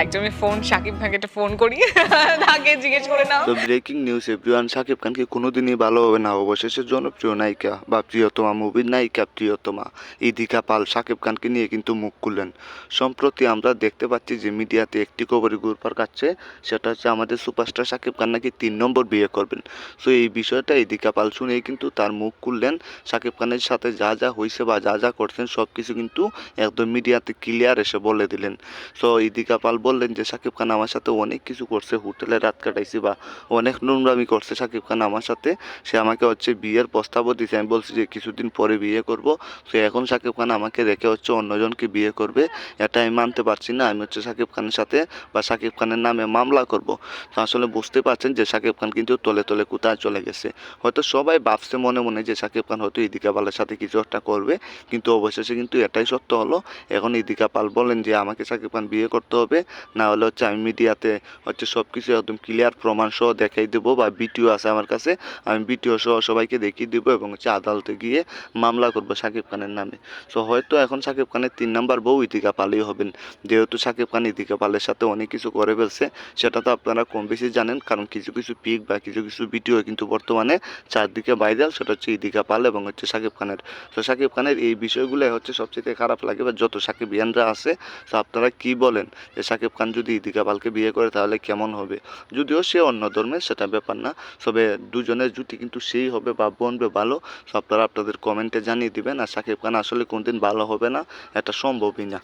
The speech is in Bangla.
একদমই ফোন শাকিব ভাইকে একটা ফোন করি তাকে জিজ্ঞেস করে নাও। তো ব্রেকিং নিউজ এভরিওয়ান, শাকিব খানকে কোনোদিনই ভালো হবে না। অবশেষে জনপ্রিয় নায়িকা বা প্রিয়তমা মুভির নায়িকা প্রিয়তমা ইদিকা পাল শাকিব খানকে নিয়ে কিন্তু মুখ খুললেন। সম্প্রতি আমরা দেখতে পাচ্ছি যে মিডিয়াতে একটি খবরই ঘুরপাক খাচ্ছে, সেটা হচ্ছে আমাদের সুপারস্টার শাকিব খান নাকি 3 নম্বর বিয়ে করবেন। সো এই বিষয়টা ইদিকা পাল শুনেই কিন্তু তার মুখ খুললেন। শাকিব খানের সাথে যা যা হয়েছে বা যা যা করছেন সব কিছু কিন্তু একদম মিডিয়াতে ক্লিয়ার এসে বলে দিলেন। সো ইদিকা পাল বললেন যে শাকিব খান আমার সাথে অনেক কিছু করছে, হোটেলে রাত কাটাইছি বা অনেক নোংরামি করছে শাকিব খান আমার সাথে। সে আমাকে হচ্ছে বিয়ের প্রস্তাবও দিয়েছে। আমি বলছি যে কিছুদিন পরে বিয়ে করব। তো এখন শাকিব খান আমাকে রেখে হচ্ছে অন্যজনকে বিয়ে করবে, এটা আমি মানতে পারছি না। আমি হচ্ছে শাকিব খানের সাথে বা শাকিব খানের নামে মামলা করব। তো আসলে বুঝতে পারছেন যে শাকিব খান কিন্তু তলে তলে কোথায় চলে গেছে। হয়তো সবাই ভাবছে মনে মনে যে শাকিব খান হয়তো ইদিকা পালের সাথে কিছু একটা করবে, কিন্তু অবশেষে কিন্তু এটাই সত্য হলো। এখন ইদিকা পাল বলেন যে আমাকে শাকিব খান বিয়ে করতে হবে, না হলে হচ্ছে আমি মিডিয়াতে হচ্ছে সব কিছু একদম ক্লিয়ার প্রমাণ সহ দেখাই দেবো, বা ভিডিও আছে আমার কাছে, আমি ভিডিও সহ সবাইকে দেখিয়ে দেবো এবং হচ্ছে আদালতে গিয়ে মামলা করবো শাকিব খানের নামে। সো হয়তো এখন শাকিব খানের 3 নম্বর বউ ইদিকা পালই হবেন, যেহেতু শাকিব খান ইদিকা পালের সাথে অনেক কিছু করে ফেলছে। সেটা তো আপনারা কম বেশি জানেন, কারণ কিছু কিছু পিক বা কিছু কিছু ভিডিও কিন্তু বর্তমানে চারদিকে ভাইরাল, সেটা হচ্ছে ইদিকা পাল এবং হচ্ছে শাকিব খানের। তো শাকিব খানের এই বিষয়গুলো হচ্ছে সবচেয়ে খারাপ লাগে, বা যত শাকিব ইয়ানরা আছে। তো আপনারা কি বলেন যে শাকিব খান যদি ইদিকা পালকে বিয়ে করে তাহলে কেমন হবে? যদিও সে অন্য ধর্মের, সেটা ব্যাপার না, তবে দুজনের জুটি কিন্তু সেই হবে বা বনবে ভালো। তো আপনারা আপনাদের কমেন্টে জানিয়ে দিবেন। আর শাকিব খান আসলে কোনদিন ভালো হবে না, এটা সম্ভবই না।